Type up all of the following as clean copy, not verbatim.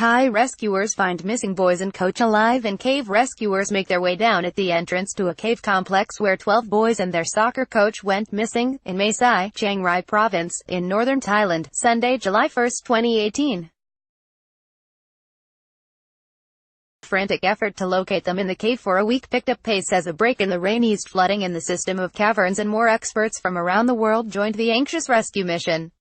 Thai rescuers find missing boys and coach alive in cave. Rescuers make their way down at the entrance to a cave complex where 12 boys and their soccer coach went missing, in Mae Sai, Chiang Rai Province, in northern Thailand, Sunday, July 1, 2018. Frantic effort to locate them in the cave for a week picked up pace as a break in the rain eased flooding in the system of caverns, and more experts from around the world joined the anxious rescue mission.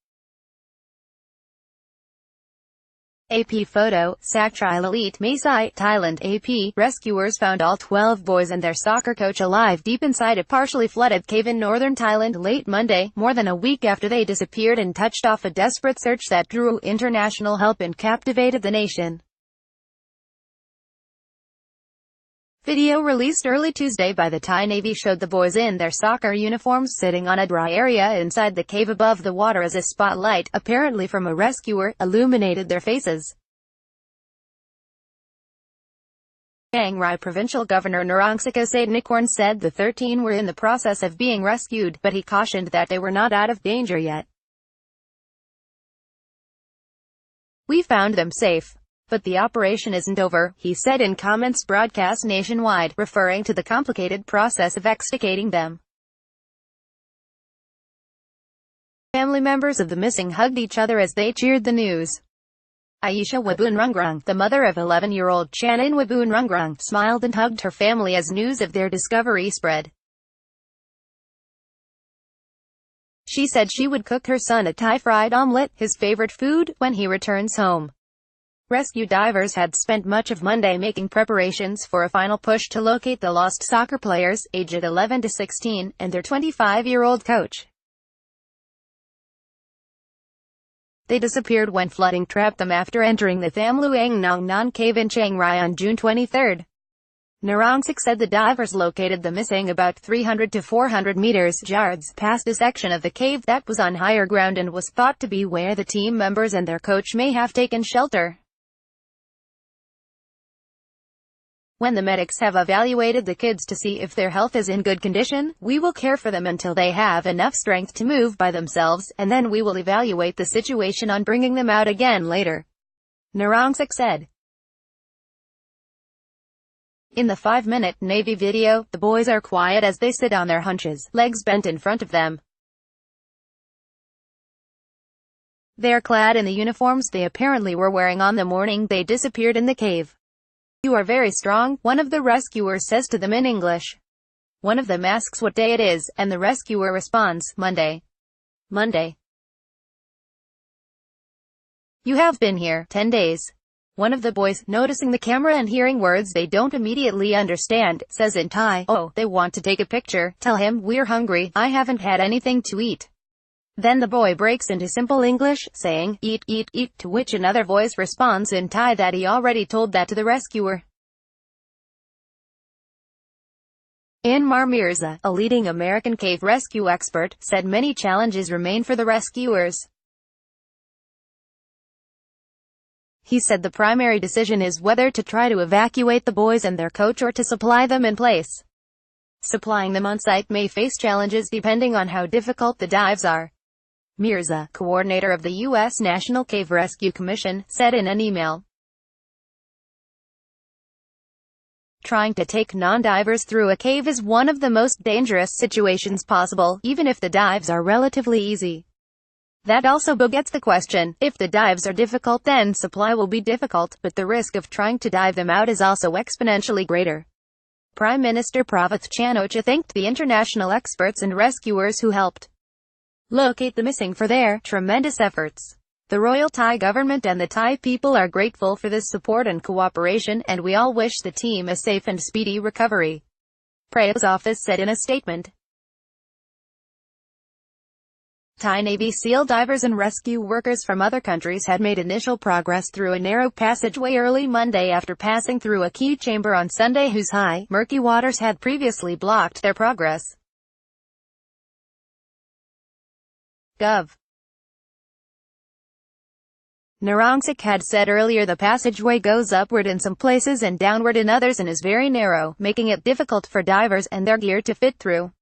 AP photo, Saktrial Elite, Mae Sai, Thailand. AP, rescuers found all 12 boys and their soccer coach alive deep inside a partially flooded cave in northern Thailand late Monday, more than a week after they disappeared, and touched off a desperate search that drew international help and captivated the nation. Video released early Tuesday by the Thai Navy showed the boys in their soccer uniforms sitting on a dry area inside the cave above the water as a spotlight, apparently from a rescuer, illuminated their faces. Chiang Rai Provincial Governor Narongsak Osatanakorn said the 13 were in the process of being rescued, but he cautioned that they were not out of danger yet. "We found them safe. But the operation isn't over," he said in comments broadcast nationwide, referring to the complicated process of extricating them. Family members of the missing hugged each other as they cheered the news. Aisha Wabunrungrung, the mother of 11-year-old Chanin Wabunrungrung, smiled and hugged her family as news of their discovery spread. She said she would cook her son a Thai fried omelette, his favorite food, when he returns home. Rescue divers had spent much of Monday making preparations for a final push to locate the lost soccer players, aged 11 to 16, and their 25-year-old coach. They disappeared when flooding trapped them after entering the Tham Luang Nong Non cave in Chiang Rai on June 23. Narongsak said the divers located the missing about 300 to 400 yards past a section of the cave that was on higher ground and was thought to be where the team members and their coach may have taken shelter. "When the medics have evaluated the kids to see if their health is in good condition, we will care for them until they have enough strength to move by themselves, and then we will evaluate the situation on bringing them out again later," Narongsak said. In the 5-minute Navy video, the boys are quiet as they sit on their hunches, legs bent in front of them. They are clad in the uniforms they apparently were wearing on the morning they disappeared in the cave. "You are very strong," one of the rescuers says to them in English. One of them asks what day it is, and the rescuer responds, "Monday." "Monday. You have been here 10 days. One of the boys, noticing the camera and hearing words they don't immediately understand, says in Thai, "Oh, they want to take a picture. Tell him, we're hungry, I haven't had anything to eat." Then the boy breaks into simple English, saying, "Eat, eat, eat," to which another voice responds in Thai that he already told that to the rescuer. Anmar Mirza, a leading American cave rescue expert, said many challenges remain for the rescuers. He said the primary decision is whether to try to evacuate the boys and their coach or to supply them in place. Supplying them on site may face challenges depending on how difficult the dives are. Mirza, coordinator of the U.S. National Cave Rescue Commission, said in an email. "Trying to take non-divers through a cave is one of the most dangerous situations possible, even if the dives are relatively easy. That also begets the question, if the dives are difficult then supply will be difficult, but the risk of trying to dive them out is also exponentially greater." Prime Minister Pravith Chan-o-cha thanked the international experts and rescuers who helped locate the missing for their tremendous efforts. "The Royal Thai government and the Thai people are grateful for this support and cooperation, and we all wish the team a safe and speedy recovery," Pra's office said in a statement. Thai Navy SEAL divers and rescue workers from other countries had made initial progress through a narrow passageway early Monday after passing through a key chamber on Sunday whose high, murky waters had previously blocked their progress. Gov. Narongsak had said earlier the passageway goes upward in some places and downward in others and is very narrow, making it difficult for divers and their gear to fit through.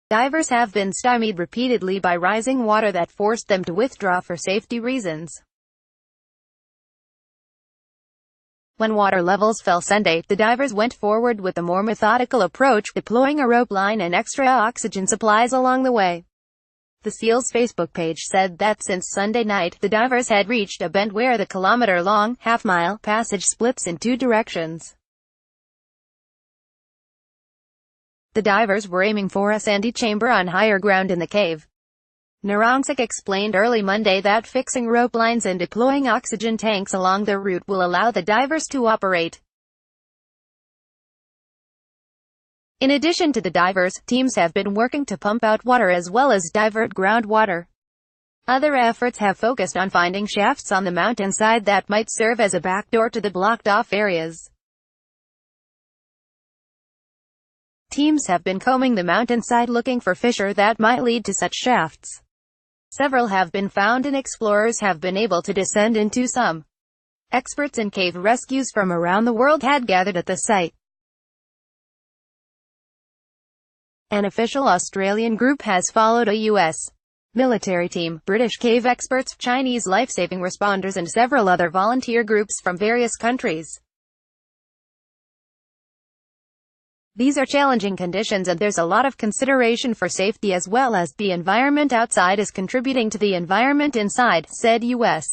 Divers have been stymied repeatedly by rising water that forced them to withdraw for safety reasons. When water levels fell Sunday, the divers went forward with a more methodical approach, deploying a rope line and extra oxygen supplies along the way. The SEAL's Facebook page said that since Sunday night, the divers had reached a bend where the kilometer-long, half-mile passage splits in two directions. The divers were aiming for a sandy chamber on higher ground in the cave. Narongsak explained early Monday that fixing rope lines and deploying oxygen tanks along the route will allow the divers to operate. In addition to the divers, teams have been working to pump out water as well as divert groundwater. Other efforts have focused on finding shafts on the mountainside that might serve as a backdoor to the blocked-off areas. Teams have been combing the mountainside looking for fissure that might lead to such shafts. Several have been found and explorers have been able to descend into some. Experts in cave rescues from around the world had gathered at the site. An official Australian group has followed a U.S. military team, British cave experts, Chinese life-saving responders and several other volunteer groups from various countries. These are challenging conditions and there's a lot of consideration for safety as well as the environment outside is contributing to the environment inside, said U.S.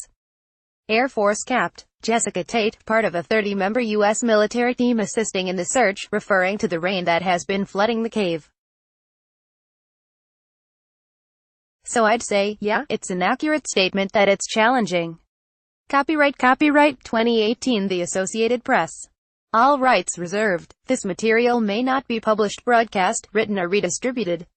Air Force Capt. Jessica Tate, part of a 30-member U.S. military team assisting in the search, referring to the rain that has been flooding the cave. So I'd say, yeah, it's an accurate statement that it's challenging. Copyright 2018 The Associated Press. All rights reserved. This material may not be published, broadcast, written or redistributed.